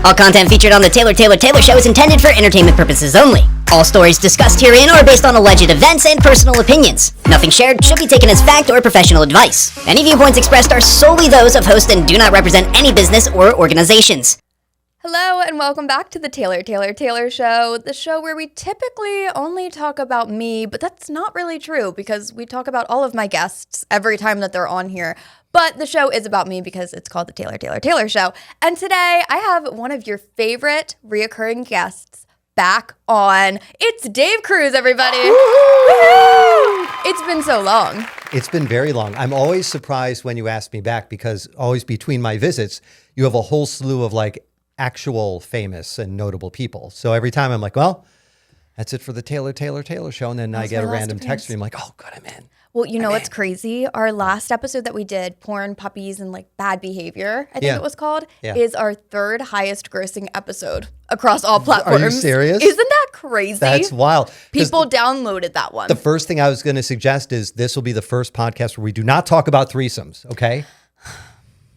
All content featured on the Taylor Show is intended for entertainment purposes only. All stories discussed herein are based on alleged events and personal opinions. Nothing shared should be taken as fact or professional advice. Any viewpoints expressed are solely those of host and do not represent any business or organizations. Hello and welcome back to the Taylor Show, the show where we typically only talk about me, but that's not really true because we talk about all of my guests every time that they're on here. But the show is about me because it's called the Taylor Show. And today I have one of your favorite reoccurring guests back on. It's Dave Cruz, everybody. Woo-hoo! It's been so long. It's been very long. I'm always surprised when you ask me back because always between my visits, you have a whole slew of like actual famous and notable people. So every time I'm like, well, that's it for the Taylor Show. And then I get a random text from me. I'm like, oh, good, I'm in. Well, you know what's crazy? Our last episode that we did, Porn, Puppies, and like Bad Behavior, I think it was called, is our third highest grossing episode across all platforms. Are you serious? Isn't that crazy? That's wild. People downloaded that one. The first thing I was going to suggest is this will be the first podcast where we do not talk about threesomes, okay?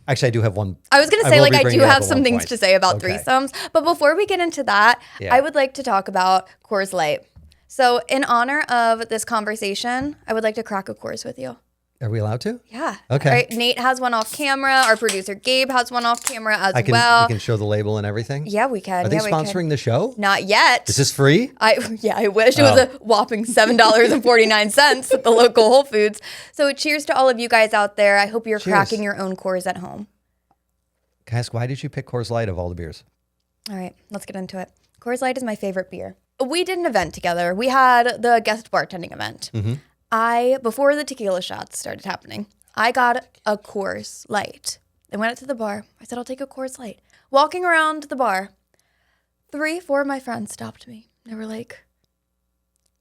Actually, I do have one. I was going to say, like, I do have some things to say about threesomes. But before we get into that, I would like to talk about Coors Light. So in honor of this conversation, I would like to crack a Coors with you. Are we allowed to? Yeah. Okay. All right. Nate has one off camera. Our producer Gabe has one off camera as well. You can show the label and everything? Yeah, we can. Are they sponsoring the show? Not yet. Is this free? I wish. It was a whopping $7.49 at the local Whole Foods. So cheers to all of you guys out there. I hope you're cracking your own Coors at home. Can I ask, why did you pick Coors Light of all the beers? All right, let's get into it. Coors Light is my favorite beer. We did an event together. We had the guest bartending event. Mm-hmm. Before the tequila shots started happening, I got a Coors Light. I went up to the bar. I said, I'll take a Coors Light. Walking around the bar, 3-4 of my friends stopped me. They were like,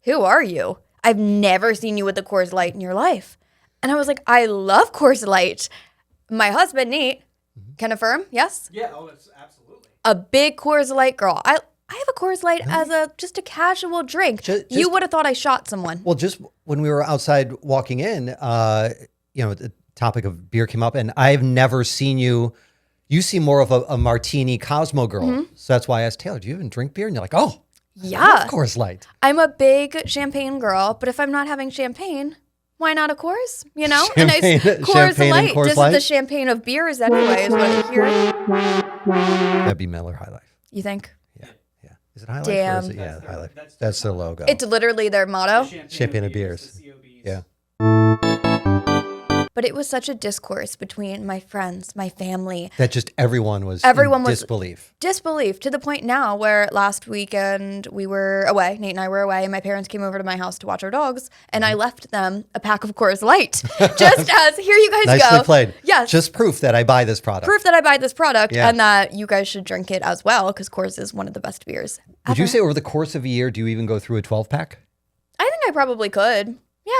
who are you? I've never seen you with a Coors Light in your life. And I was like, I love Coors Light. My husband, Nate, can affirm, yes? Yeah, it's absolutely. A big Coors Light girl. I have a Coors Light as just a casual drink. You would have thought I shot someone. Well, just when we were outside walking in, the topic of beer came up, and I've never seen you. You seem more of a martini Cosmo girl. Mm-hmm. So that's why I asked Taylor, do you even drink beer? And you're like, oh, yeah. I love Coors Light. I'm a big champagne girl, but if I'm not having champagne, why not a Coors? You know, champagne, a nice Coors Light. Coors This Light? is the champagne of beers anyway, is what I hear. That'd be Miller High Life. You think? Yeah. Is it High Life? Damn. Or is it, High Life. That's their logo. It's literally their motto. Champagne of beers. Yeah. But it was such a discourse between my friends, my family. That just everyone was in disbelief. Disbelief to the point now where last weekend we were away, Nate and I were away, and my parents came over to my house to watch our dogs, and I left them a pack of Coors Light. Just as, here you guys go. Nicely played. Yes. Just proof that I buy this product. Proof that I buy this product and that you guys should drink it as well, because Coors is one of the best beers ever. Would you say over the course of a year, do you even go through a 12-pack? I think I probably could. Yeah.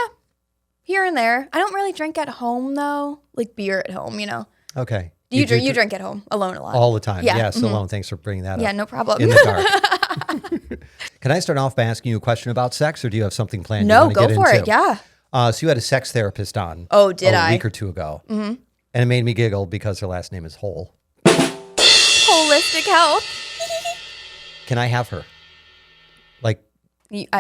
Here and there. I don't really drink at home, though. Like beer at home, you know. Okay. You drink at home, alone a lot. All the time. Yeah. Yes, alone. Thanks for bringing that up. Yeah, no problem. In the dark. Can I start off by asking you a question about sex, or do you have something planned? No, you want to go get for into? it. Yeah. So you had a sex therapist on. Oh, did I? A week or two ago. Mm-hmm. And it made me giggle because her last name is Whole. Holistic health. Can I have her? Like,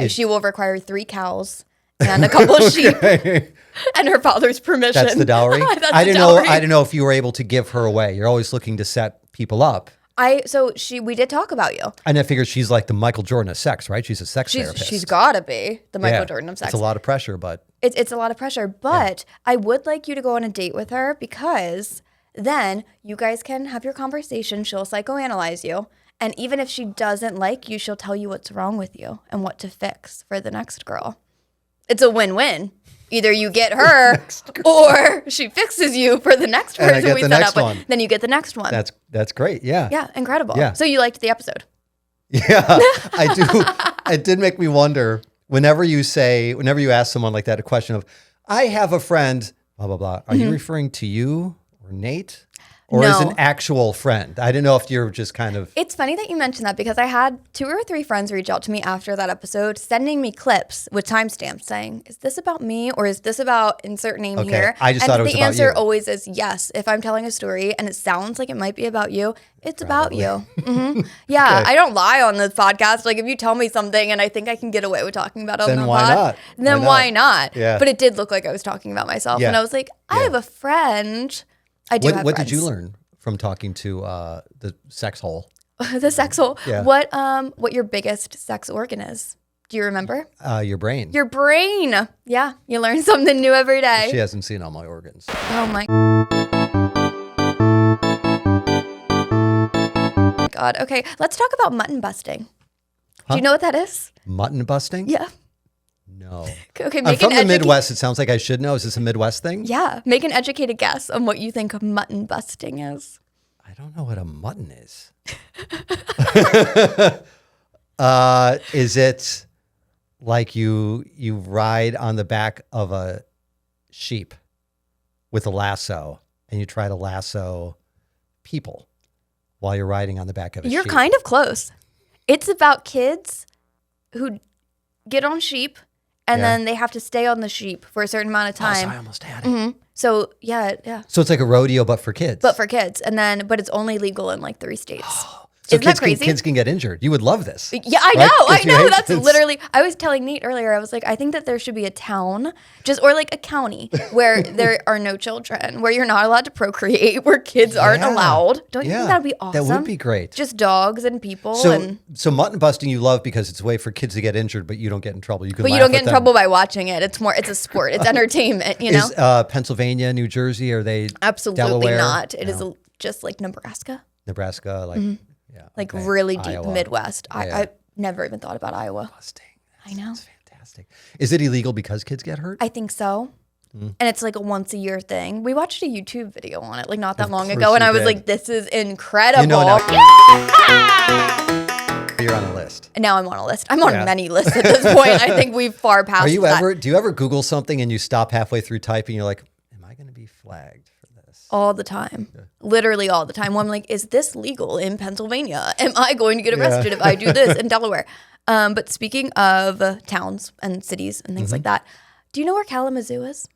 she will require 3 cows and a couple of sheep and her father's permission. That's the dowry? I didn't know if you were able to give her away. You're always looking to set people up. We did talk about you. And I figured she's like the Michael Jordan of sex, right? She's a sex therapist. She's got to be the Michael Jordan of sex. It's a lot of pressure, but... It's a lot of pressure, but I would like you to go on a date with her because then you guys can have your conversation. She'll psychoanalyze you. And even if she doesn't like you, she'll tell you what's wrong with you and what to fix for the next girl. It's a win-win. Either you get her or she fixes you for the next And I person get we the set next up with. one. Then you get the next one. That's great. Yeah. Yeah, incredible. Yeah. So you liked the episode. Yeah, I do. It did make me wonder whenever you ask someone like that a question of, I have a friend, blah, blah, blah. Are you referring to you or Nate? Or as No. an actual friend? I didn't know if you're just kind of. It's funny that you mentioned that because I had 2 or 3 friends reach out to me after that episode, sending me clips with timestamps saying, is this about me or is this about insert name Okay, here? I just thought it was the about answer you. always is yes. If I'm telling a story and it sounds like it might be about you, it's about you. Yeah, Okay. I don't lie on this podcast. Like if you tell me something and I think I can get away with talking about it on Then the why pod, not? then Why why not? not? Yeah. But it did look like I was talking about myself. Yeah. And I was like, I Yeah. have a friend. I do have What friends. did you learn from talking to the sex hole? The sex hole. Yeah. What your biggest sex organ is? Do you remember? Your brain. Your brain. Yeah, you learn something new every day. She hasn't seen all my organs. Oh my God. Okay, let's talk about mutton busting. Do you know what that is? Mutton busting? Yeah. No. Okay, I'm make from an the Midwest. It sounds like I should know. Is this a Midwest thing? Yeah, make an educated guess on what you think mutton busting is. I don't know what a mutton is. Is it like you ride on the back of a sheep with a lasso and you try to lasso people while you're riding on the back of a You're sheep? kind of close. It's about kids who get on sheep and Yeah. then they have to stay on the sheep for a certain amount of Oh, so time. I almost had it. So yeah. So it's like a rodeo, but for kids. But for kids. But it's only legal in like 3 states. so Isn't that kids crazy? kids can get injured. You would love this. Yeah, I Right? know. I If you know. hate That's kids. literally. I was telling Nate earlier. I was like, I think that there should be a town, or like a county where there are no children, where you're not allowed to procreate, where kids aren't Yeah. allowed. Don't you Yeah. think that'd be awesome? That would be great. Just dogs and people, So mutton busting you love because it's a way for kids to get injured, but you don't get in trouble. You can but you laugh don't at get in them. trouble by watching it. It's a sport. It's entertainment. You know, Is Pennsylvania, New Jersey, are they absolutely Delaware? not. It is No. just like Nebraska, Nebraska, like yeah, like okay. really deep Iowa. Midwest. Yeah. I never even thought about Iowa. Busting. I know. That's fantastic. Is it illegal because kids get hurt? I think so. And it's like a once a year thing. We watched a YouTube video on it like not that long course ago. And you I was did. like, this is incredible. You know now. You're on a list. And now I'm on a list. I'm on Yeah. many lists at this point. I think we've far passed Do you that. ever Google something and you stop halfway through typing? You're like, am I going to be flagged for this? All the time. Literally all the time. Well, I'm like, is this legal in Pennsylvania? Am I going to get arrested if I do this in Delaware? But speaking of towns and cities and things Mm-hmm. like that, do you know where Kalamazoo is?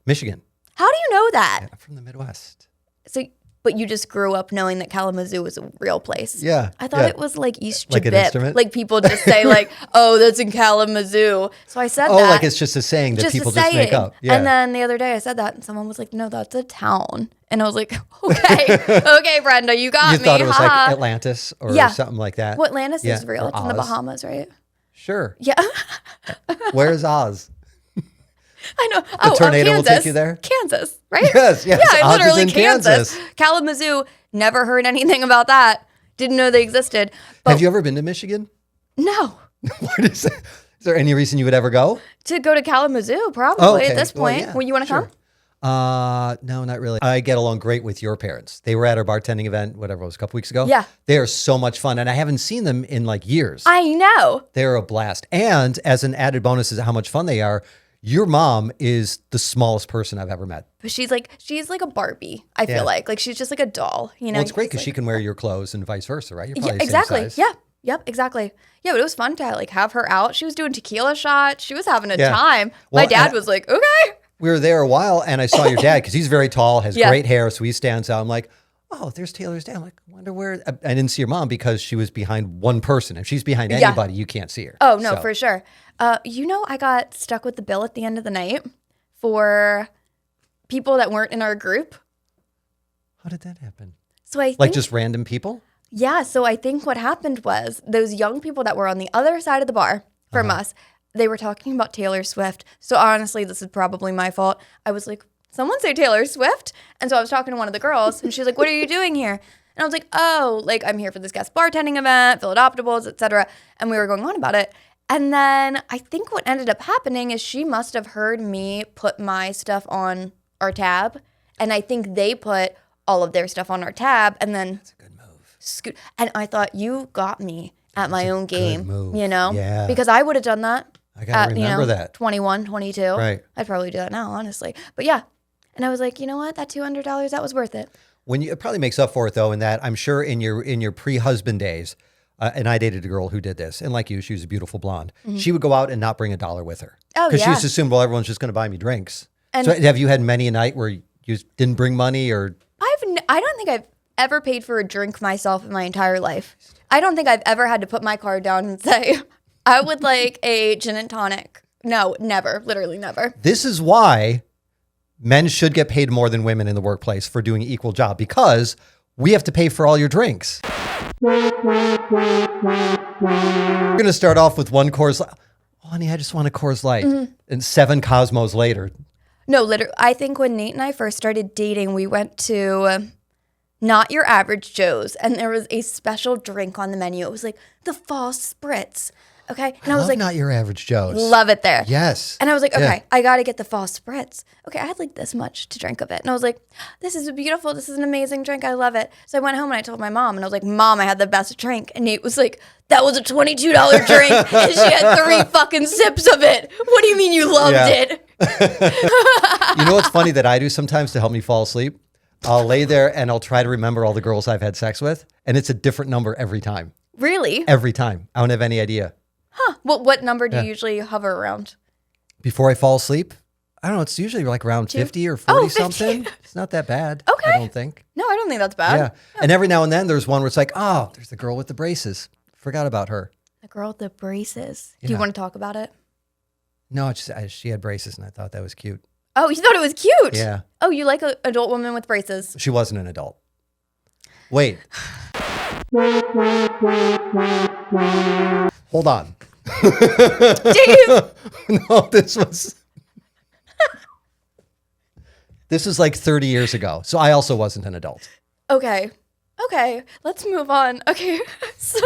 Michigan. How do you know that? I'm from the Midwest. So, but you just grew up knowing that Kalamazoo was a real place. Yeah, I thought yeah. it was like East Like an Jabip. instrument? Like people just say like, oh, that's in Kalamazoo. So I said Oh, that. like it's just a saying that just people a just make saying. up. Yeah. And then the other day I said that and someone was like, no, that's a town. And I was like, okay, okay, Brenda, you got you me. thought it was Ha. like Atlantis or Yeah. something like that. Well, Atlantis Yeah, is real. or It's in the Oz. Bahamas, right? Sure. Yeah. Where's Oz? I know. Oh, tornado will Kansas. take you there? Kansas, right? Yes, yes. Yeah, Oz is literally in Kansas. Kansas. Kalamazoo, never heard anything about that. Didn't know they existed. But Have you ever been to Michigan? no. What is that? Is there any reason you would ever go? To go to Kalamazoo, probably Oh, okay. at this Well, point. yeah, Well, you want to sure. come? No, not really. I get along great with your parents. They were at our bartending event, whatever it was, a couple weeks ago. Yeah. They are so much fun, and I haven't seen them in like years. I know. They're a blast. And as an added bonus is how much fun they are, your mom is the smallest person I've ever met. But she's like a Barbie, I Yeah. feel like. Like she's just like a doll, you know? Well, it's great because Like- she can wear your clothes and vice versa, right? You're Yeah, probably the exactly. same size. Yeah. Yep, exactly. Yeah, but it was fun to like have her out. She was doing tequila shots. She was having a Yeah. time. Well, My dad and- was like, okay. We were there a while, and I saw your dad because he's very tall, has Yeah. great hair, so he stands out. I'm like, oh, there's Taylor's dad. I'm like, I wonder where. I didn't see your mom because she was behind one person. If she's behind Yeah. anybody, you can't see her. Oh, no, So- for sure. I got stuck with the bill at the end of the night for people that weren't in our group. How did that happen? So I think, Like just random people? yeah, so I think what happened was those young people that were on the other side of the bar from us, they were talking about Taylor Swift. So honestly, this is probably my fault. I was like, someone say Taylor Swift? And so I was talking to one of the girls and she's like, what are you doing here? And I was like, oh, like I'm here for this guest bartending event, fill adoptables, etc. And we were going on about it. And then I think what ended up happening is she must have heard me put my stuff on our tab. And I think they put all of their stuff on our tab and then That's a good move. scoot. And I thought, you got me at my own game, move. you know? Yeah. Because I would have done that. I got to remember that. 21, 22. Right. I'd probably do that now, honestly. But yeah. And I was like, you know what? That $200, that was worth it. It probably makes up for it though, in that I'm sure in your pre-husband days, and I dated a girl who did this, and like you, she was a beautiful blonde. She would go out and not bring $1 with her. Oh, Because she yeah. just assumed, well, everyone's just going to buy me drinks. And- So have you had many a night where you didn't bring money or? I don't think I've ever paid for a drink myself in my entire life. I don't think I've ever had to put my card down and say, I would like a gin and tonic. No, never. Literally never. This is why men should get paid more than women in the workplace for doing an equal job, because we have to pay for all your drinks. We're going to start off with one Coors Light. Oh, honey, I just want a Coors Light. And 7 Cosmos later. No, literally. I think when Nate and I first started dating, we went to Not Your Average Joe's, and there was a special drink on the menu. It was like the fall spritz. Okay. And I was Love like, not your average Joe's. love it there. Yes. And I was like, okay, Yeah. I got to get the fall spritz. Okay, I had like this much to drink of it. And I was like, this is beautiful. This is an amazing drink. I love it. So I went home and I told my mom, and I was like, Mom, I had the best drink. And Nate was like, that was a $22 drink. And she had 3 fucking sips of it. What do you mean you loved Yeah. it? You know what's funny that I do sometimes to help me fall asleep? I'll lay there and I'll try to remember all the girls I've had sex with, and it's a different number every time. Really? Every time. I don't have any idea. What number do you usually hover around? Before I fall asleep, I don't know, it's usually like around 50 or 40 something. It's not that bad. Okay. I don't think. No, I don't think that's bad. Yeah. And every now and then there's one where it's like, oh, there's the girl with the braces. Forgot about her. The girl with the braces. Do Yeah. you want to talk about it? No, she had braces and I thought that was cute. Oh, you thought it was cute? Yeah. Oh, you like an adult woman with braces? She wasn't an adult. Wait. Hold on. Dave! No, this was like 30 years ago. So I also wasn't an adult. Okay, let's move on. Okay, so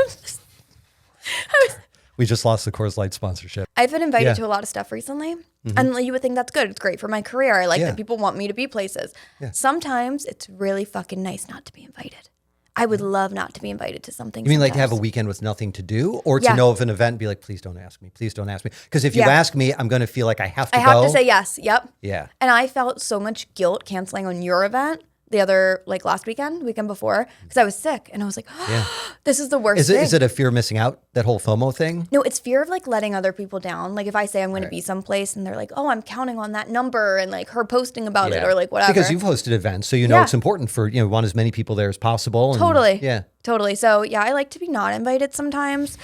We just lost the Coors Light sponsorship. I've been invited Yeah. to a lot of stuff recently, and you would think that's good. It's great for my career. I like Yeah. that people want me to be places. Yeah. Sometimes it's really fucking nice not to be invited. I would love not to be invited to something. You mean like to have a sometimes. weekend with nothing to do, or to Yeah. know of an event and be like, please don't ask me. Please don't ask me. Because if you Yeah. ask me, I'm going to feel like I have to I have go. to say yes. Yep. Yeah. And I felt so much guilt canceling on your event the other, like last weekend before, because I was sick, and I was like, Yeah. this is the worst Is it thing. is it a fear of missing out, that whole FOMO thing? No, it's fear of like letting other people down. Like if I say I'm going to be someplace and they're like, oh, I'm counting on that number and like her posting about it or like whatever. Because you've hosted events, so you know Yeah. it's important for, want as many people there as possible. And, Totally. Yeah. Totally. So yeah, I like to be not invited sometimes.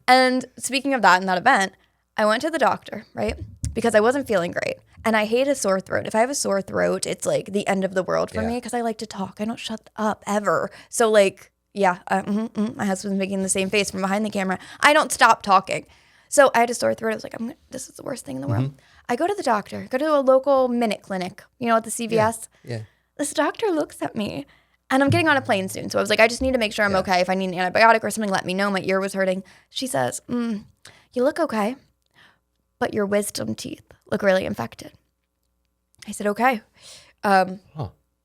And speaking of that, in that event, I went to the doctor, right? Because I wasn't feeling great. And I hate a sore throat. If I have a sore throat, it's like the end of the world for Yeah. me because I like to talk. I don't shut up ever. So like, yeah, my husband's making the same face from behind the camera. I don't stop talking. So I had a sore throat. I was like, this is the worst thing in the world. I go to the doctor, go to a local minute clinic, at the CVS. Yeah. This doctor looks at me, and I'm getting on a plane soon. So I was like, I just need to make sure I'm okay. If I need an antibiotic or something, let me know. My ear was hurting. She says, you look okay, but your wisdom teeth look really infected. I said, okay.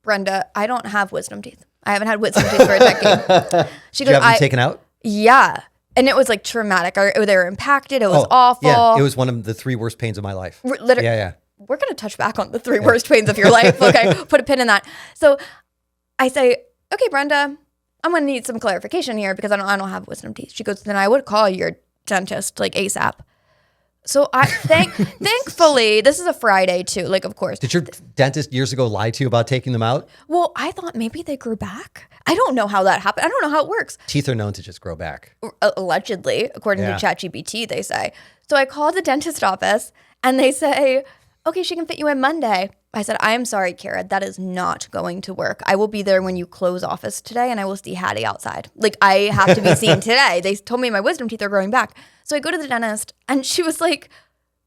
Brenda, I don't have wisdom teeth. I haven't had wisdom teeth for a decade. She Did you goes, have them taken out? yeah. And it was like traumatic. They were impacted. It was awful. Yeah, it was one of the 3 worst pains of my life. Literally. Yeah. We're going to touch back on the 3 worst pains of your life. Okay. Put a pin in that. So I say, okay, Brenda, I'm going to need some clarification here because I don't have wisdom teeth. She goes, then I would call your dentist like ASAP. So thankfully, this is a Friday too. Like, of course. Did your dentist years ago lie to you about taking them out? Well, I thought maybe they grew back. I don't know how that happened. I don't know how it works. Teeth are known to just grow back. Allegedly, according Yeah. to ChatGPT, they say. So I called the dentist office and they say, okay, she can fit you in Monday. I said, I am sorry, Kara, that is not going to work. I will be there when you close office today and I will see Hattie outside. Like, I have to be seen today. They told me my wisdom teeth are growing back. So I go to the dentist and she was like,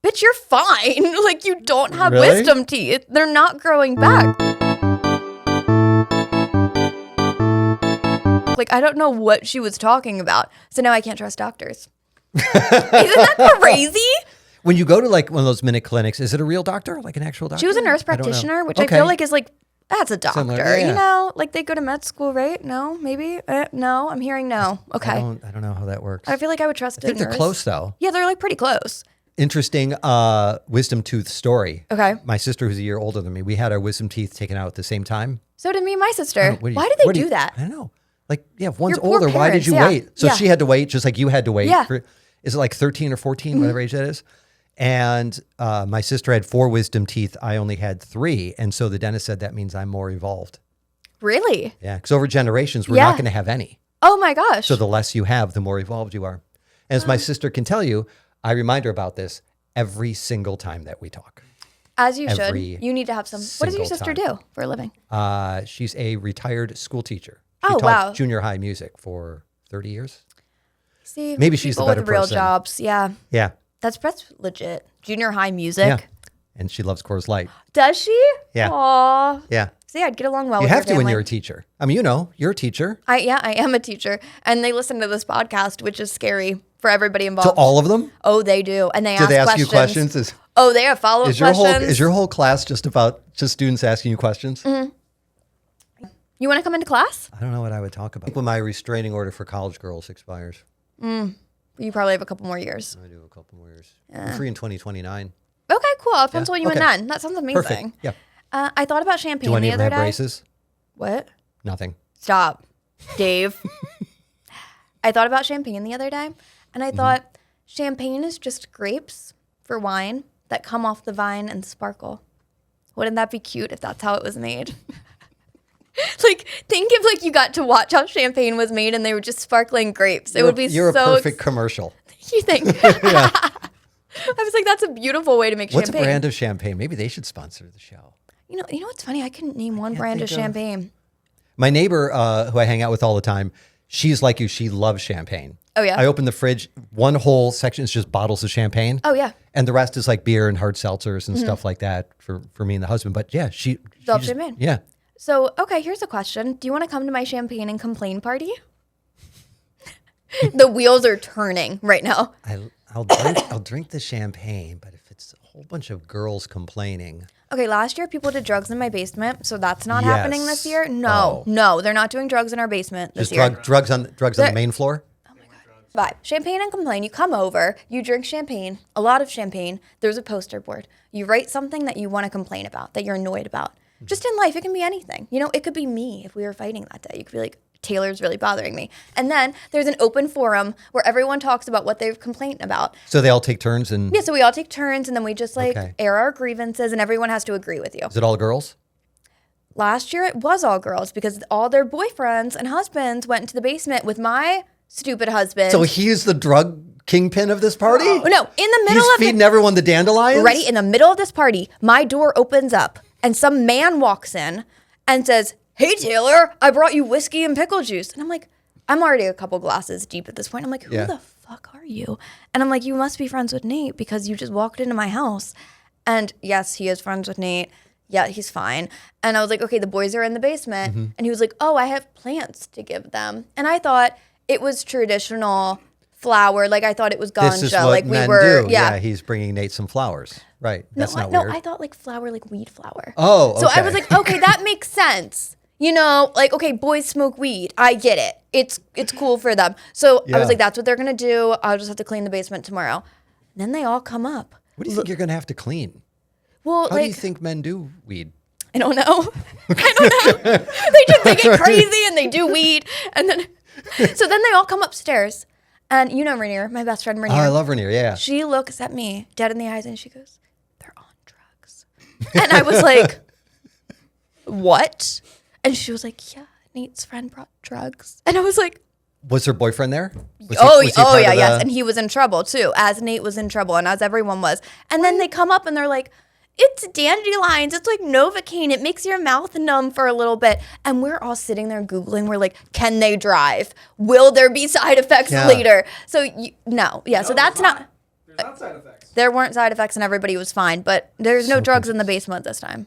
bitch, you're fine. Like, you don't have Really? wisdom teeth. They're not growing back. Like, I don't know what she was talking about. So now I can't trust doctors. Isn't that crazy? When you go to like one of those minute clinics, is it a real doctor, like an actual doctor? She was a nurse I don't know. practitioner, which Okay. I feel like is like, that's a doctor. Similar, yeah. You know, like they go to med school, right? No, maybe? No, I'm hearing no. Okay. I don't know how that works. I feel like I would trust I think a they're nurse. close though. Yeah, they're like pretty close. Interesting wisdom tooth story. Okay. My sister, who's a year older than me, we had our wisdom teeth taken out at the same time. So did me and my sister. What Why did they do that? I don't know. Like, yeah, if one's Your poor older, why did parents, you yeah. wait? So Yeah. she had to wait just like you had to wait. Yeah. Is it like 13 or 14, whatever age that is? And my sister had 4 wisdom teeth. I only had 3. And so the dentist said that means I'm more evolved. Really? Yeah. Because over generations, we're Yeah. not going to have any. Oh my gosh. So the less you have, the more evolved you are. And as my sister can tell you, I remind her about this every single time that we talk. As you should. every You need to have some. What does your single sister time. do for a living? She's a retired school teacher. She Oh, taught wow. junior high music for 30 years. See, Maybe she's the people better with real person. jobs. Yeah, Yeah. that's legit. Junior high music. Yeah. And she loves Coors Light. Does she? Yeah. Aw. Yeah. See, I'd get along well You with have your to when family. you're a teacher. I mean, you're a teacher. I am a teacher, and they listen to this podcast, which is scary for everybody To involved. all of them? Oh, they do, and they Do ask they ask questions. you questions? Oh, they have follow-up Is your questions. whole class just students asking you questions? Mm-hmm. You want to come into class? I don't know what I would talk about. I think when my restraining order for college girls expires, You probably have a couple more years. I do a couple more years. I'm free in 2029. Okay, cool. I'll pencil you in okay. then. That sounds amazing. Perfect. Yeah. I thought about champagne Do I the need to other have day. braces? What? Nothing. Stop, Dave. I thought about champagne the other day, and I thought champagne is just grapes for wine that come off the vine and sparkle. Wouldn't that be cute if that's how it was made? Like, think if like you got to watch how champagne was made and they were just sparkling grapes. It would be You're so a perfect commercial. You think? I was like, that's a beautiful way to make What's champagne. a brand of champagne? Maybe they should sponsor the show. You know what's funny? I couldn't name one brand of think of- champagne. My neighbor, who I hang out with all the time, she's like you. She loves champagne. Oh, yeah? I open the fridge. One whole section is just bottles of champagne. Oh, yeah. And the rest is like beer and hard seltzers and stuff like that for me and the husband. But yeah, she Love just- champagne. Yeah. So, okay, here's a question. Do you want to come to my champagne and complain party? The wheels are turning right now. I'll drink the champagne, but if it's a whole bunch of girls complaining, Okay, last year people did drugs in my basement, so that's not Yes. happening this year. No, no, they're not doing drugs in our basement this just year. drugs on the main floor. Vibe. Champagne and complain. You come over, you drink champagne, a lot of champagne. There's a poster board. You write something that you want to complain about, that you're annoyed about. Just in life, it can be anything. You know, it could be me if we were fighting that day. You could be like, Taylor's really bothering me. And then there's an open forum where everyone talks about what they've complained about. So they all take turns, and Yeah, so we all take turns and then we just like Okay. air our grievances and everyone has to agree with you. is it all girls? Last year it was all girls because all their boyfriends and husbands went into the basement with my stupid husband. So he's the drug kingpin of this party? Oh, no, in the middle He's of feeding everyone the dandelions? Ready? In the middle of this party, my door opens up and some man walks in and says, "Hey, Taylor, I brought you whiskey and pickle juice." And I'm like, I'm already a couple glasses deep at this point. I'm like, who Yeah. the fuck are you? And I'm like, you must be friends with Nate because you just walked into my house. And yes, he is friends with Nate. Yeah, he's fine. And I was like, okay, the boys are in the basement. Mm-hmm. And he was like, oh, I have plants to give them. And I thought it was traditional flower. Like I thought it was This is ganja. what Like we men were, do. yeah. He's bringing Nate some flowers. Right. That's no, not no, weird. I thought like flower, like weed flower. Oh, So I okay. was like, okay, that makes sense. You know, like, okay, boys smoke weed. I get it. It's cool for them. So I Yeah. was like, that's what they're going to do. I'll just have to clean the basement tomorrow. Then they all come up. What do you think you're going to have to clean? Well, How do you like, think men do weed? I don't know. I don't know. They get crazy and they do weed. And then, so then they all come upstairs. And you know Rainier, my best friend Oh, Rainier. I love Rainier. Yeah. She looks at me dead in the eyes and she goes, "They're on drugs." And I was like, "What?" And she was like, "Yeah, Nate's friend brought drugs." And I was like, Was her boyfriend there? Was he oh part yeah, of yes. the- And he was in trouble too, as Nate was in trouble and as everyone was. And then they come up and they're like, "It's dandelions. It's like Novocaine. It makes your mouth numb for a little bit." And we're all sitting there Googling. We're like, can they drive? Will there be side effects Yeah. later? So, no. Yeah, so that's not. There's not side effects. There weren't side effects and everybody was fine, but there's no drugs in the basement this time.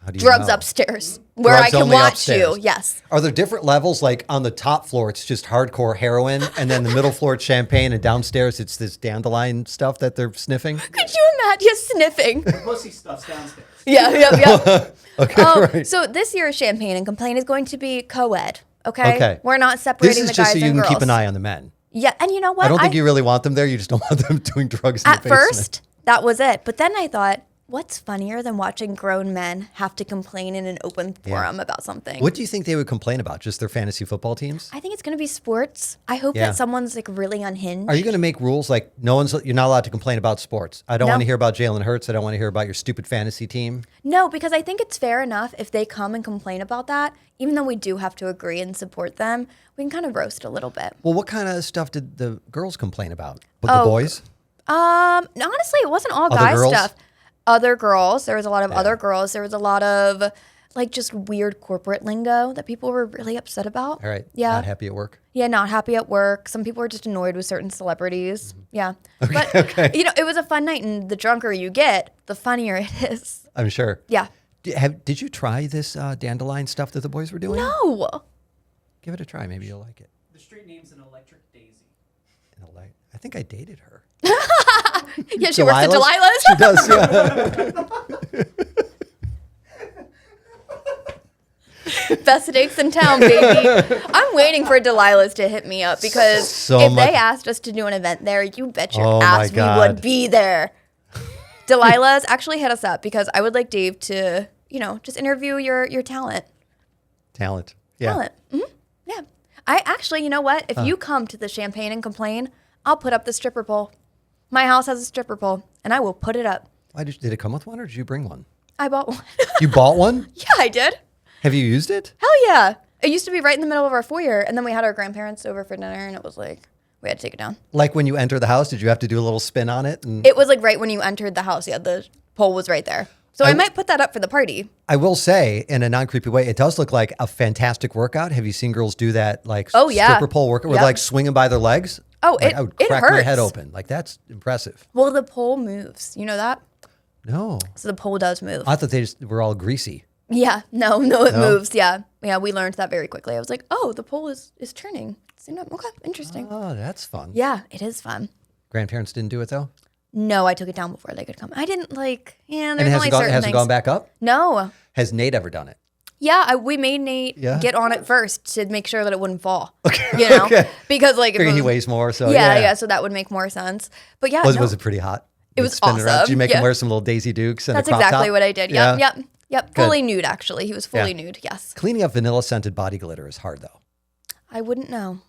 How do you Drugs know? upstairs where I Drugs can only watch upstairs. you. Yes. Are there different levels? Like on the top floor, it's just hardcore heroin, and then the middle floor, it's champagne, and downstairs, it's this dandelion stuff that they're sniffing. Could you imagine sniffing? Pussy stuff's downstairs. Yeah. Okay, right. So this year's Champagne and Complain is going to be co-ed. Okay. Okay. We're not This separating is the just guys so you and can girls. keep an eye on the men. Yeah, and you know what? I don't think you really want them there. You just don't want them doing drugs in At the basement. first, that was it. But then I thought, what's funnier than watching grown men have to complain in an open forum about something? What do you think they would complain about? Just their fantasy football teams? I think it's going to be sports. I hope Yeah. that someone's like really unhinged. Are you going to make rules like you're not allowed to complain about sports? I don't No. want to hear about Jalen Hurts. I don't want to hear about your stupid fantasy team. No, because I think it's fair enough if they come and complain about that, even though we do have to agree and support them, we can kind of roast a little bit. Well, what kind of stuff did the girls complain about? With the boys? Honestly, it wasn't all Other guy girls? stuff. Other girls. There was a lot of other girls. There was a lot of like just weird corporate lingo that people were really upset about. All right. Yeah. Not happy at work? Yeah, not happy at work. Some people were just annoyed with certain celebrities. Yeah. But, you know, it was a fun night, and the drunker you get, the funnier it is. I'm sure. Yeah. Did you try this dandelion stuff that the boys were doing? No. Give it a try. Maybe you'll like it. The street name's an electric daisy. I think I dated her. Yeah, she works at Delilah's. She does, yeah. Best steaks in town, baby. I'm waiting for Delilah's to hit me up because So if much- they asked us to do an event there, you bet your Oh ass my we would God. be there. Delilah's actually hit us up because I would like Dave to, you know, just interview your talent. Talent. Yeah. Talent. Yeah. I actually, you know what? If you come to the Champagne and Complain, I'll put up the stripper pole. My house has a stripper pole, and I will put it up. Why did it come with one, or did you bring one? I bought one. You bought one? Yeah, I did. Have you used it? Hell yeah. It used to be right in the middle of our foyer, and then we had our grandparents over for dinner, and it was like, we had to take it down. Like when you enter the house, did you have to do a little spin on it? And It was like right when you entered the house. Yeah, the pole was right there. So I might put that up for the party. I will say, in a non-creepy way, it does look like a fantastic workout. Have you seen girls do that, like Oh, yeah. stripper pole workout, where Yep. they're like swinging by their legs? Oh, Like, it- I would it crack my head hurts. open. Like that's impressive. Well, the pole moves. You know that? No, So the pole does move. I thought they just were all greasy. Yeah. No, it moves. Yeah. Yeah, we learned that very quickly. I was like, oh, the pole is turning. So, no, okay, interesting. Oh, that's fun. Yeah, it is fun. Grandparents didn't do it though, No, I took it down before they could come. I didn't like, yeah, and there's it only hasn't gone. certain It hasn't things. gone back up. No. Has Nate ever done it? Yeah, we made Nate Yeah? get on it first to make sure that it wouldn't fall. Okay. You know? Okay. Because like if Figuring it he was- weighs more, so yeah, so that would make more sense. But yeah, no, Was it pretty hot? It You'd was spin around. Did awesome, you make him yeah. wear some little Daisy Dukes and that's a crop exactly top? what I did. Yeah. Yep. Fully nude, actually. He was fully Yeah. nude, yes. Cleaning up vanilla scented body glitter is hard though. I wouldn't know.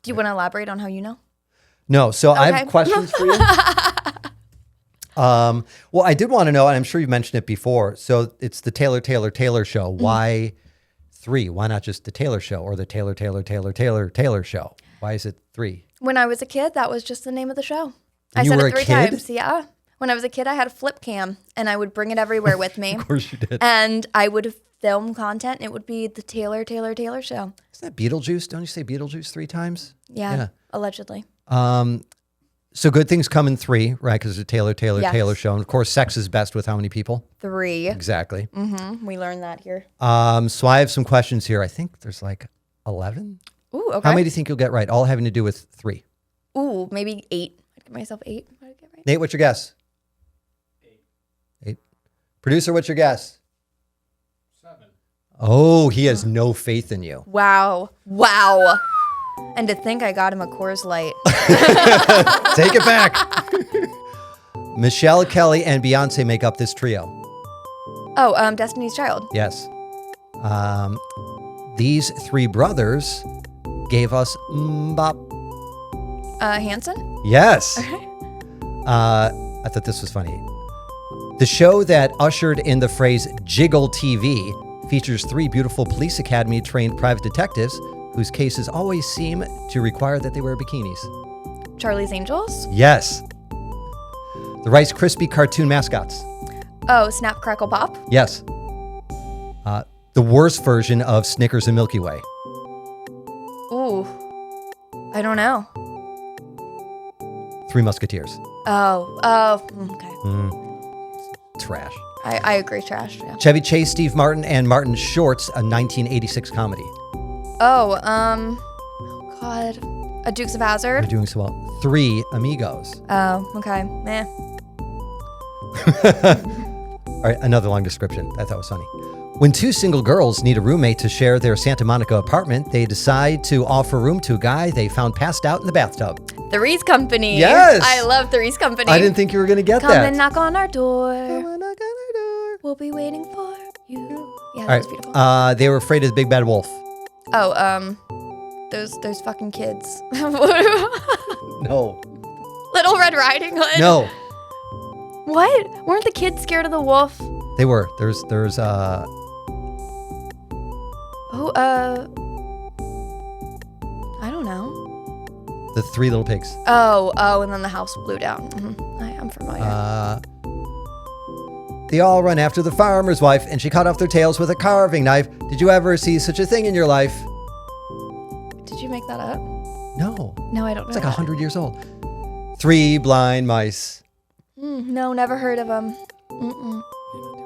Do you want to elaborate on how you know? No, so I Okay. have questions for you. Well, I did want to know, and I'm sure you've mentioned it before. So it's the Taylor show. Why 3? Why not just the Taylor show or the Taylor show? Why is it 3? When I was a kid, that was just the name of the show. I You said were it a 3 kid? times. Yeah. When I was a kid, I had a flip cam and I would bring it everywhere with me. Of course you did. And I would film content. And it would be the Taylor show. Isn't that Beetlejuice? Don't you say Beetlejuice 3 times? Yeah, allegedly. So good things come in 3, right? Because it's a Taylor Yes. show. And of course, sex is best with how many people? 3. Exactly. We learned that here. So I have some questions here. I think there's like 11. Ooh, okay. How many do you think you'll get right? All having to do with 3. Ooh, maybe 8. I'd give myself 8. What did I get right? Nate, what's your guess? 8. Producer, what's your guess? 7. Oh, he has no faith in you. Wow. And to think I got him a Coors Light. Take it back. Michelle, Kelly, and Beyonce make up this trio. Oh, Destiny's Child. Yes. These 3 brothers gave us Mbop. Hanson? Yes. I thought this was funny. The show that ushered in the phrase Jiggle TV features 3 beautiful police academy trained private detectives whose cases always seem to require that they wear bikinis. Charlie's Angels? Yes. The Rice Krispie cartoon mascots. Oh, Snap, Crackle, Pop? Yes. The worst version of Snickers and Milky Way. Ooh. I don't know. 3 Musketeers. Oh, okay. Trash. I agree, trash. Yeah. Chevy Chase, Steve Martin, and Martin Short's a 1986 comedy. Oh, God. A Dukes of Hazzard? You're doing so well. Three Amigos. Oh, okay. Meh. All right, another long description. I thought was funny. When two single girls need a roommate to share their Santa Monica apartment, they decide to offer room to a guy they found passed out in the bathtub. Three's Company. Yes! I love Three's Company. I didn't think you were going to get Come that. and knock on our door. Come and knock on our door. We'll be waiting for you. Yeah, All that right. was beautiful. They were afraid of the big bad wolf. Oh, those fucking kids. No. Little Red Riding Hood. No. What? Weren't the kids scared of the wolf? They were. There's Oh, I don't know. the Three Little Pigs. Oh, and then the house blew down. I'm familiar. They all run after the farmer's wife, and she cut off their tails with a carving knife. Did you ever see such a thing in your life? Did you make that up? No. No, I don't know. It's like that. 100 years old. Three blind mice. No, never heard of them.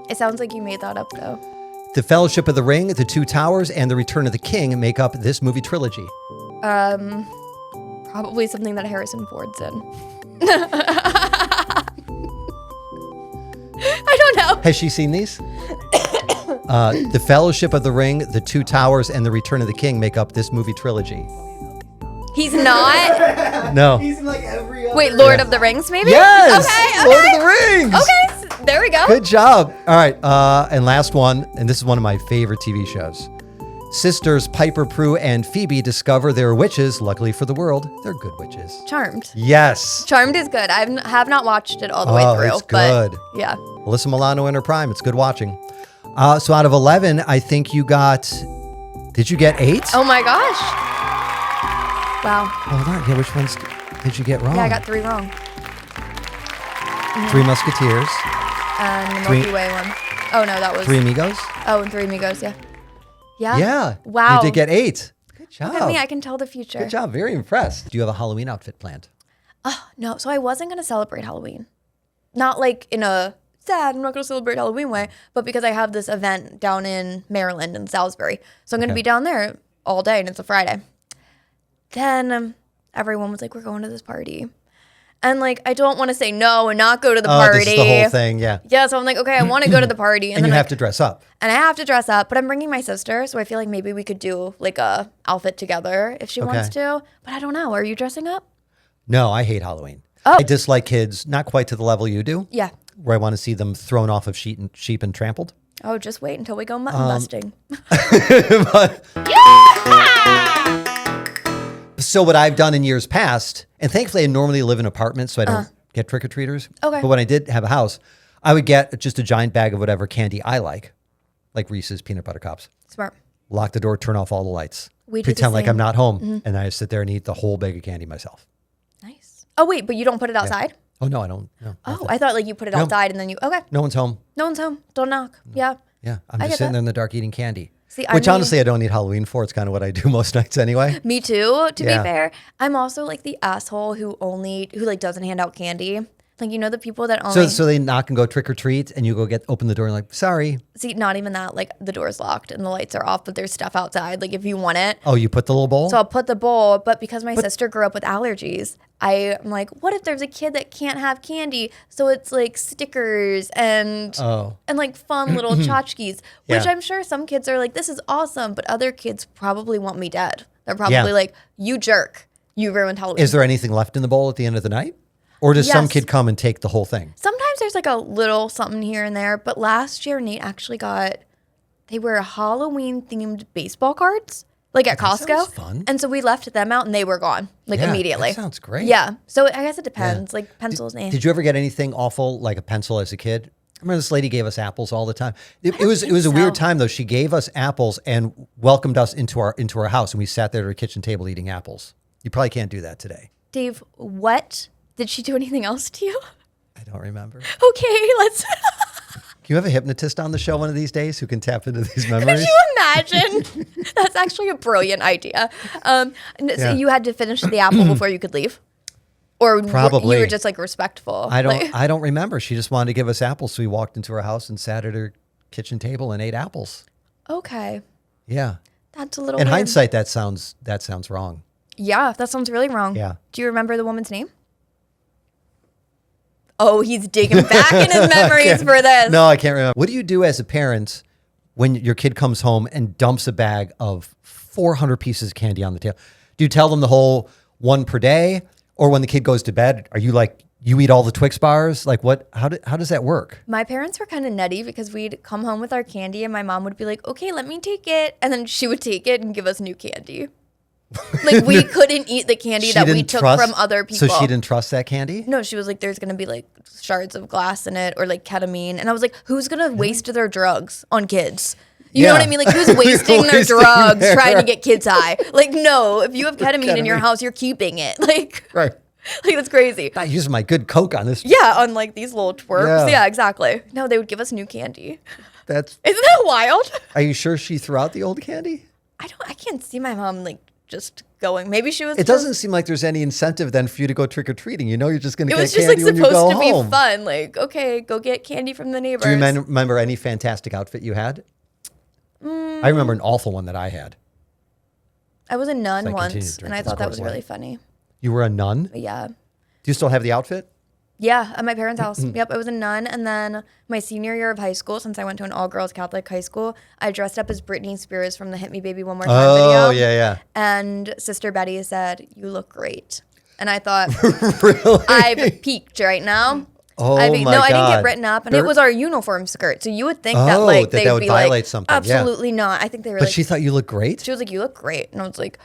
It sounds like you made that up, though. The Fellowship of the Ring, The Two Towers, and The Return of the King make up this movie trilogy. Probably something that Harrison Ford's in. I don't know. Has she seen these? The Fellowship of the Ring, The Two Towers, and The Return of the King make up this movie trilogy. He's not? No. He's in like every other. Wait, Lord of the Rings, maybe? Yes! Okay. Lord of the Rings! Okay, there we go. Good job. All right. And last one, and this is one of my favorite TV shows. Sisters Piper, Prue, and Phoebe discover they're witches. Luckily for the world, they're good witches. Charmed. Yes. Charmed is good. I have not watched it all the way through. It's good. But yeah. Alyssa Milano in her prime. It's good watching. So out of 11, I think you got, did you get 8? Oh my gosh. Wow. Hold on. Yeah, which ones did you get wrong? Yeah, I got 3 wrong. Three Musketeers. And the Three- Milky Way one. Oh no, that was. Three Amigos. Oh, and 3 Amigos, yeah. Yeah? Yeah. Wow. You did get 8. Good job. Look at me, I can tell the future. Good job. Very impressed. Do you have a Halloween outfit planned? No, so I wasn't going to celebrate Halloween. Not like in a sad, I'm not going to celebrate Halloween way, but because I have this event down in Maryland in Salisbury. So I'm going to be down there all day and it's a Friday. Then everyone was like, we're going to this party. And like, I don't want to say no and not go to the party. This is the whole thing. Yeah. Yeah, so I'm like, okay, I want to go to the party. And then you have to dress up. And I have to dress up, but I'm bringing my sister, so I feel like maybe we could do like a outfit together if she wants to. But I don't know. Are you dressing up? No, I hate Halloween. Oh. I dislike kids, not quite to the level you do. Yeah. Where I want to see them thrown off of sheep and trampled. Oh, just wait until we go mutton busting. So what I've done in years past, and thankfully I normally live in apartments, so I don't get trick-or-treaters. Okay. But when I did have a house, I would get just a giant bag of whatever candy I like Reese's Peanut Butter Cups. Smart. Lock the door, turn off all the lights. We do the pretend like same. I'm not home, and I sit there and eat the whole bag of candy myself. Nice. Oh, wait, but you don't put it outside? Oh, no, I don't. No, Oh, I thought like you put it No. outside and then you, okay. no one's home. No one's home. Don't knock. Yeah. Yeah, I'm I just get sitting that. there in the dark eating candy. See, Which I mean- honestly I don't need Halloween for. It's kind of what I do most nights anyway. Me too, to Yeah. be fair. I'm also like the asshole who like doesn't hand out candy. Like, you know, the people that only So they knock and go trick or treat, and you go open the door and like, sorry. see, not even that. Like, the door's locked and the lights are off, but there's stuff outside. Like, if you want it. Oh, you put the little bowl? So I'll put the bowl, but because my sister grew up with allergies, I'm like, what if there's a kid that can't have candy? So it's like stickers and like fun little tchotchkes, which Yeah. I'm sure some kids are like, this is awesome, but other kids probably want me dead. They're probably Yeah. like, you jerk, you ruined Halloween. Is there anything left in the bowl at the end of the night? Or does some Yes. kid come and take the whole thing? Sometimes there's like a little something here and there, but last year Nate actually they were Halloween themed baseball cards, like at Costco. sounds fun. And so we left them out and they were gone, like Yeah, immediately. that sounds great. Yeah. So I guess it depends. Like pencils, Did you ever get anything awful like a pencil as a kid? I remember this lady gave us apples all the time. It was a weird time though. She gave us apples and welcomed us into our house, and we sat there at her kitchen table eating apples. You probably can't do that today. Dave, what? Did she do anything else to you? I don't remember. Okay, let's. Can you have a hypnotist on the show one of these days who can tap into these Could memories? you imagine? That's actually a brilliant idea. So you had to finish the apple before you could leave. Or Probably. you were just like respectful? I don't remember. She just wanted to give us apples, so we walked into her house and sat at her kitchen table and ate apples. Okay. Yeah. That's a little In weird. hindsight, that sounds wrong. Yeah, that sounds really wrong. Yeah. Do you remember the woman's name? Oh, he's digging back in his memories for this. No, I can't remember. What do you do as a parent when your kid comes home and dumps a bag of 400 pieces of candy on the table? Do you tell them the whole one per day? Or when the kid goes to bed, are you like, you eat all the Twix bars? Like what, how does that work? My parents were kind of nutty because we'd come home with our candy and my mom would be like, okay, let me take it. And then she would take it and give us new candy. Like we couldn't eat the candy that we took from other people. So she didn't trust that candy? No, she was like, there's going to be like shards of glass in it or like ketamine. And I was like, who's going to waste their drugs on kids? You know what I mean? Like, who's wasting their drugs trying to get kids high? Like, no, if you have ketamine in your house, you're keeping it. Like, Right. Like, that's crazy. Not using my good Coke on this. Yeah, on like these little twerps. Yeah. Yeah, exactly. No, they would give us new candy. That's. Isn't that wild? Are you sure she threw out the old candy? I can't see my mom like just going. Maybe she was. It doesn't seem like there's any incentive then for you to go trick or treating. You know, you're just going to It get was just like candy when you go supposed to be home. fun. Like, okay, go get candy from the neighbors. Do you remember any fantastic outfit you had? I remember an awful one that I had. I was a nun So I continued once, to drink and I this thought that Coors was Light. really funny. You were a nun? But yeah. Do you still have the outfit? Yeah, at my parents' house. Yep, I was a nun. And then my senior year of high school, since I went to an all-girls Catholic high school, I dressed up as Britney Spears from the Hit Me Baby One More Time video. Oh, yeah. And Sister Betty said, "You look great." And I thought, Really? I've peaked right now. Oh, I my no, I didn't God. get written up. And There- it was our uniform skirt. So you would think that Oh, like that they'd would be violate like, something, yeah. absolutely not. I think they were But like, she thought you looked great? she was like, "You look great." And I was like,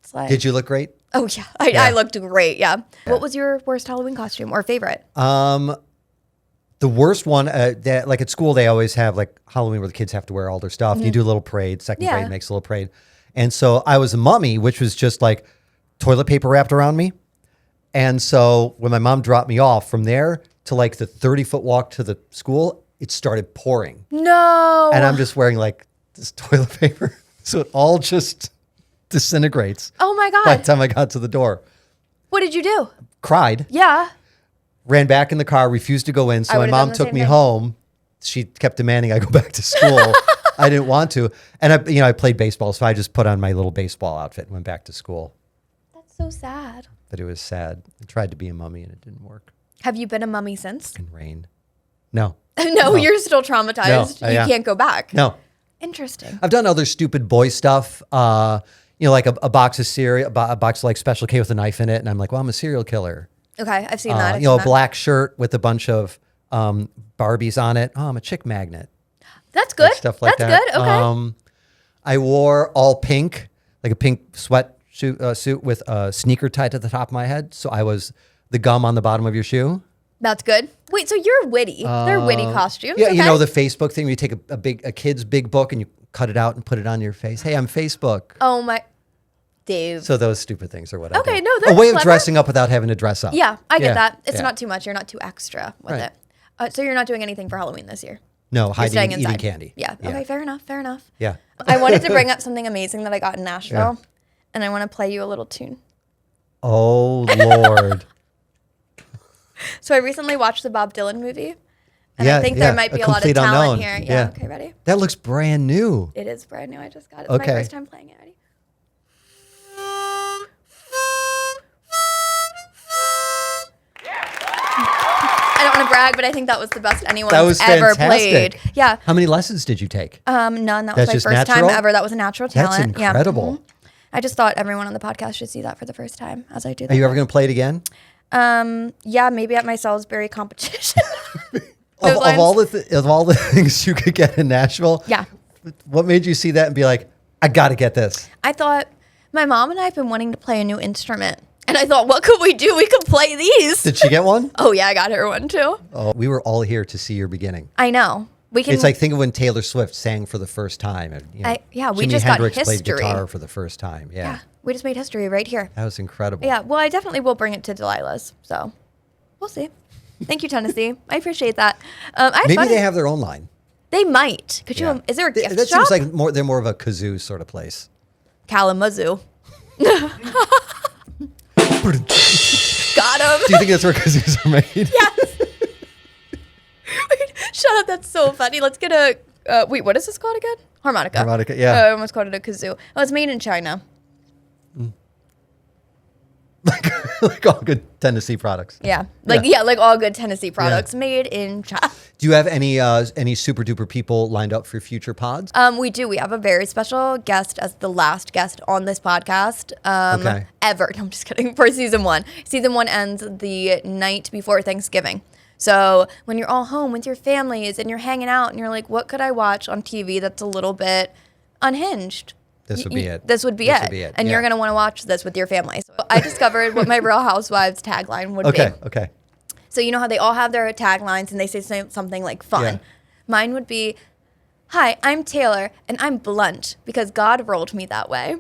"Slide." Did you look great? Oh, yeah. I looked great. Yeah. What was your worst Halloween costume or favorite? The worst one, that like at school, they always have like Halloween where the kids have to wear all their stuff. And you do a little parade. Second Yeah. grade makes a little parade. And so I was a mummy, which was just like toilet paper wrapped around me. And so when my mom dropped me off from there to like the 30-foot walk to the school, it started pouring. No. And I'm just wearing like this toilet paper. So it all just disintegrates Oh my by the God. time I got to the door. What did you do? Cried. Yeah. Ran back in the car, refused to go in. So I my would've done mom the took same me thing. home. She kept demanding I go back to school. I didn't want to. And I played baseball, so I just put on my little baseball outfit and went back to school. That's so sad. But it was sad. I tried to be a mummy and it didn't work. Have you been a mummy since? In rain. No. No, you're still traumatized. No, You yeah. can't go back. No. Interesting. I've done other stupid boy stuff. Like a box of cereal, a box of like Special K with a knife in it. And I'm like, well, I'm a serial killer. Okay, I've seen that. I've A seen that. black shirt with a bunch of Barbies on it. Oh, I'm a chick magnet. That's good. Stuff like That's that. good. Okay. I wore all pink, like a pink suit with a sneaker tied to the top of my head. So I was the gum on the bottom of your shoe. That's good. Wait, so you're witty. They're witty costumes. Yeah, okay. you know the Facebook thing where you take a kid's big book and you cut it out and put it on your face. Hey, I'm Facebook. Oh my, Dave. So those stupid things are what I Okay, do. no, a that's way of clever. dressing up without having to dress up. Yeah, I get that. It's yeah. not too much. You're not too extra with Right. it. So you're not doing anything for Halloween this year. No, You're hiding staying and eating inside. candy. Yeah. Okay. Fair enough. Fair enough. Yeah. I wanted to bring up something amazing that I got in Nashville, and I want to play you a little tune. Oh Lord. So I recently watched the Bob Dylan movie, and Yeah, I think yeah, there might A be a lot of Complete talent Unknown. here. Yeah. Okay, ready? That looks brand new. It is brand new. I just got it. It's Okay. my first time playing it. Ready? I don't want to brag, but I think that was the best anyone's That was ever fantastic. played. Yeah. How many lessons did you take? None. That That's was my just first natural? time ever. That was a natural That's talent. incredible. Yeah. Mhm. I just thought everyone on the podcast should see that for the first time as I do that. Are you ever going to play it again? Yeah, maybe at my Salisbury competition. Of Those all the things you could get in Nashville, Yeah. what made you see that and be like, I got to get this? I thought my mom and I have been wanting to play a new instrument. And I thought, what could we do? We could play these. Did she get one? Oh, yeah, I got her one too. Oh, we were all here to see your beginning. I know. We can. It's like think of when Taylor Swift sang for the first time. And, you know, we Jimi just got Hendrix played history. guitar for the first time. Yeah. Yeah, we just made history right here. That was incredible. Yeah, well, I definitely will bring it to Delilah's. So we'll see. Thank you, Tennessee. I appreciate that. I had Maybe fun. they have their own line. They might. Could Yeah. you? Is there a gift That shop? seems like they're more of a kazoo sort of place. Kalamazoo. got him. Do you think that's where kazoos are made? Yes. Wait, shut up. That's so funny. Let's get a. Wait, what is this called again? Harmonica. Harmonica, yeah. I almost called it a kazoo. Oh, it's made in China. Like all good Tennessee products. Yeah. Like all good Tennessee products made in China. Do you have any super duper people lined up for future pods? We do. We have a very special guest as the last guest on this podcast Okay. ever. No, I'm just kidding. For season 1. Season 1 ends the night before Thanksgiving. So when you're all home with your families and you're hanging out and you're like, what could I watch on TV that's a little bit unhinged? This would be it. This would be it. And you're going to want to watch this with your family. So I discovered what my Real Housewives tagline would be. Okay. So you know how they all have their taglines and they say something like fun. Yeah. Mine would be, hi, I'm Taylor and I'm blunt because God rolled me that way.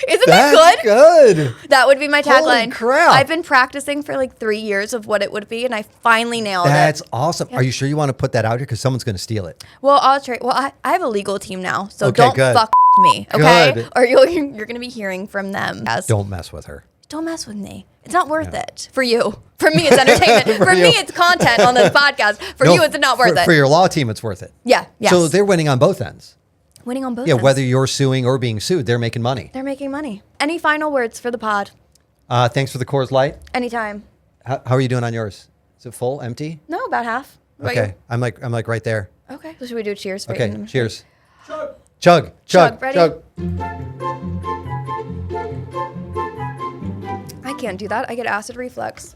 Isn't that good? That would be my tagline. Holy crap. I've been practicing for like 3 years of what it would be and I finally nailed That's it. awesome. Are you sure you want to put that out here? Because someone's going to steal it. Well, I have a legal team now, so Okay, don't good. fuck me, okay? Good. Or you're going to be hearing from them. Don't mess with her. Don't mess with me. It's not worth it for you. For me, it's entertainment. for me, it's content on this podcast. For you, it's not worth it. For your law team, it's worth it. Yeah. Yes. So they're winning on both ends. Winning on both Yeah, ends. whether you're suing or being sued, they're making money. They're making money. Any final words for the pod? Thanks for the Coors Light. Anytime. How are you doing on yours? Is it full, empty? No, about half. What about Okay, I'm like right there. you? Okay. So should we do a cheers? right Okay, in the- cheers. Chug. Chug, chug, Ready? chug. I can't do that. I get acid reflux.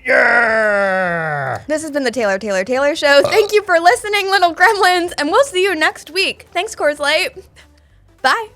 Yeah. This has been the Taylor Show. Thank you for listening, little gremlins, and we'll see you next week. Thanks, Coors Light. Bye.